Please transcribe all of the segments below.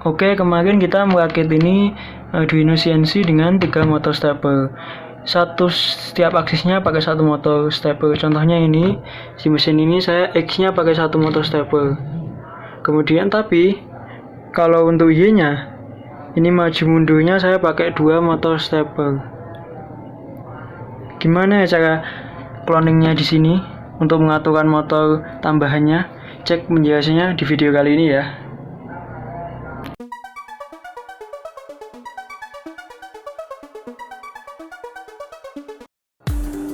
Oke, kemarin kita merakit ini Arduino CNC dengan 3 motor stepper. Setiap aksisnya pakai 1 motor stepper. Contohnya ini, si mesin ini saya X-nya pakai 1 motor stepper. Kemudian tapi kalau untuk Y-nya, ini maju mundurnya saya pakai 2 motor stepper. Gimana ya cara cloningnya di sini untuk mengaturkan motor tambahannya? Cek penjelasannya di video kali ini ya.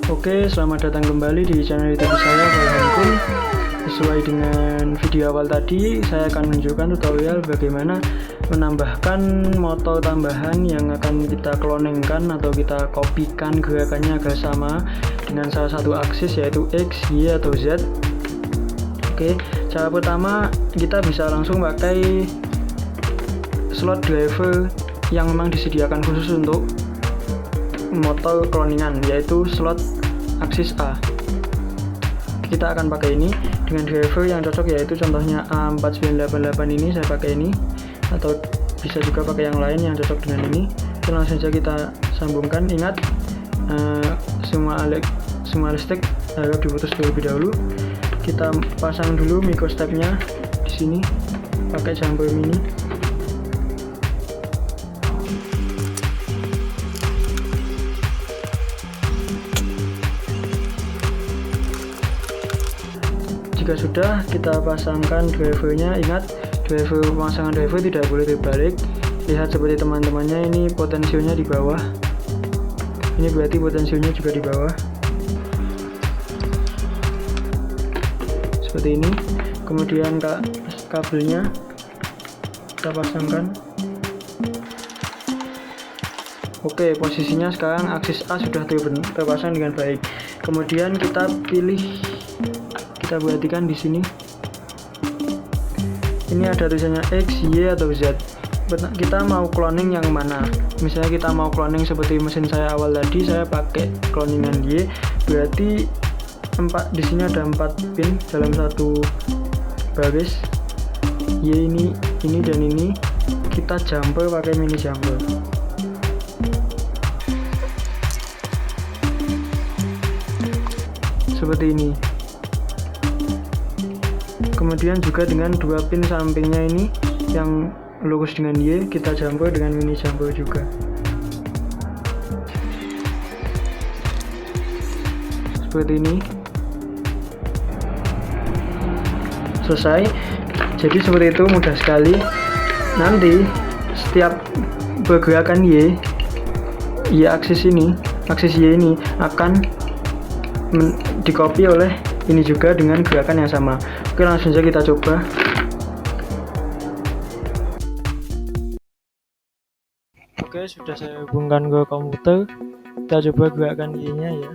Oke, selamat datang kembali di channel YouTube saya, Valhankul. Sesuai dengan video awal tadi, saya akan menunjukkan tutorial bagaimana menambahkan motor tambahan yang akan kita cloningkan atau kita kopikan gerakannya agar sama dengan salah satu aksis, yaitu X, Y, atau Z. Oke, cara pertama kita bisa langsung pakai slot driver yang memang disediakan khusus untuk motor cloningan, yaitu slot aksis A. Kita akan pakai ini dengan driver yang cocok, yaitu contohnya A4988 ini saya pakai ini, atau bisa juga pakai yang lain yang cocok dengan ini. Itu langsung saja kita sambungkan. Ingat, semua listrik harus diputus terlebih dahulu. Kita pasang dulu microstepnya di sini pakai jumper mini. Jika sudah, kita pasangkan drivernya. Ingat, pemasangan driver tidak boleh terbalik. Lihat seperti teman-temannya, ini potensionya di bawah. Ini berarti potensionya juga di bawah. Seperti ini. Kemudian kabelnya kita pasangkan. Oke, posisinya sekarang aksis A sudah terpasang dengan baik. Kemudian kita perhatikan di sini. Ini ada tulisannya X, Y, atau Z. Kita mau cloning yang mana? Misalnya kita mau cloning seperti mesin saya awal tadi, saya pakai cloningan Y. Berarti di sini ada 4 pin dalam satu baris. Y ini dan ini kita jumper pakai mini jumper. Seperti ini. Kemudian juga dengan 2 pin sampingnya ini yang lurus dengan Y, kita jumper dengan mini jumper juga. Seperti ini. Selesai. Jadi seperti itu, mudah sekali. Nanti setiap pergerakan Y aksis Y ini akan di-copy oleh ini juga dengan gerakan yang sama. Oke, langsung saja kita coba. Oke, sudah saya hubungkan ke komputer. Kita coba gerakan Y-nya ya.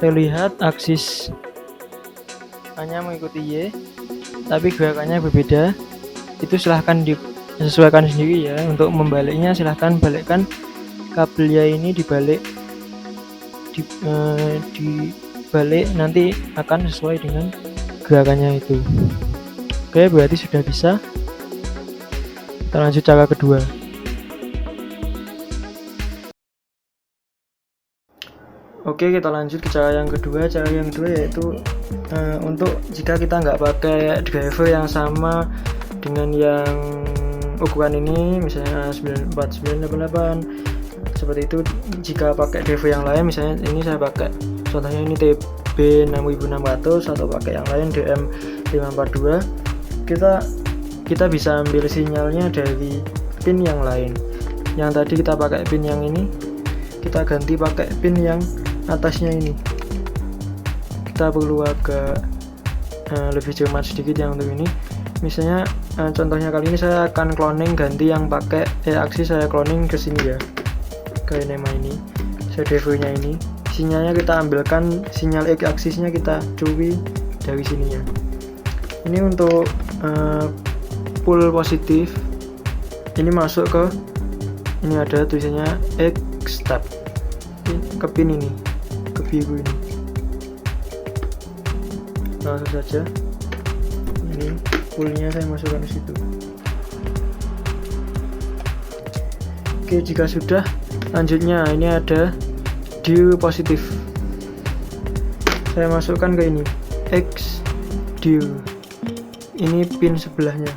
Terlihat aksis hanya mengikuti Y, tapi gerakannya berbeda. Itu silahkan disesuaikan sendiri ya. Untuk membaliknya silahkan balikkan kabelnya ini dibalik, nanti akan sesuai dengan gerakannya itu. Oke, berarti sudah bisa. Kita lanjut cara kedua. Oke, kita lanjut ke cara yang kedua. Cara yang kedua yaitu untuk jika kita nggak pakai driver yang sama dengan yang ukuran ini, misalnya 4988 seperti itu. Jika pakai driver yang lain, misalnya ini saya pakai, contohnya ini TB6600 atau pakai yang lain DM542, kita bisa ambil sinyalnya dari pin yang lain. Yang tadi kita pakai pin yang ini, kita ganti pakai pin yang atasnya ini. Kita perlu agak lebih cermat sedikit yang untuk ini. Misalnya contohnya kali ini saya akan cloning, ganti yang pakai aksis, saya cloning ke sini ya, ke NEMA ini. Saya drivernya ini, sinyalnya kita ambilkan, sinyal X aksisnya kita curi dari sini ya. Ini untuk pull positif, ini masuk ke ini, ada tulisannya X step ke pin ini, ke biru ini. Langsung saja Ini poolnya saya masukkan ke situ. Oke, jika sudah, lanjutnya ini ada due positif. Saya masukkan ke ini X due. Ini pin sebelahnya.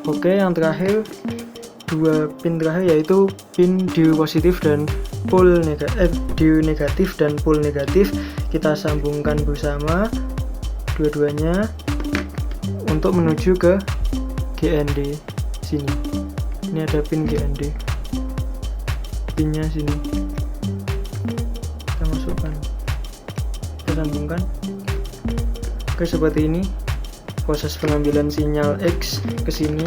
Oke, yang terakhir, dua pin terakhir yaitu pin due positif dan pole due negatif dan pole negatif. Kita sambungkan bersama dua-duanya untuk menuju ke GND sini. Ini ada pin GND, pinnya sini kita masukkan, kita sambungkan. Oke, seperti ini proses pengambilan sinyal X ke sini,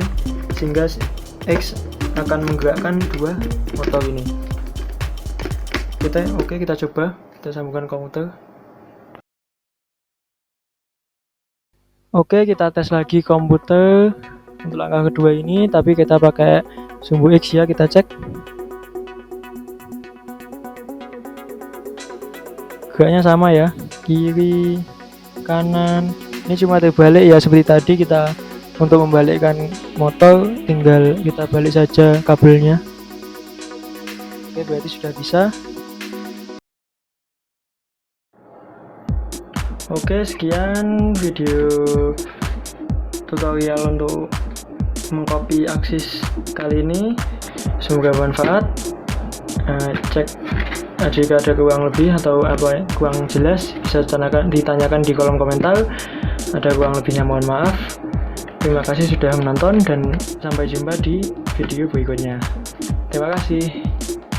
sehingga X akan menggerakkan dua motor ini. Kita coba, kita sambungkan komputer. Oke, kita tes lagi komputer untuk langkah kedua ini, tapi kita pakai sumbu X ya. Kita cek geraknya sama ya, kiri kanan. Ini cuma terbalik ya, seperti tadi. Kita untuk membalikkan motor tinggal kita balik saja kabelnya. Oke, berarti sudah bisa. Oke, sekian video tutorial untuk mengcopy aksis kali ini. Semoga bermanfaat. Cek jika ada kurang lebih atau apa kurang jelas, bisa ditanyakan di kolom komentar. Ada kurang lebihnya mohon maaf. Terima kasih sudah menonton dan sampai jumpa di video berikutnya. Terima kasih.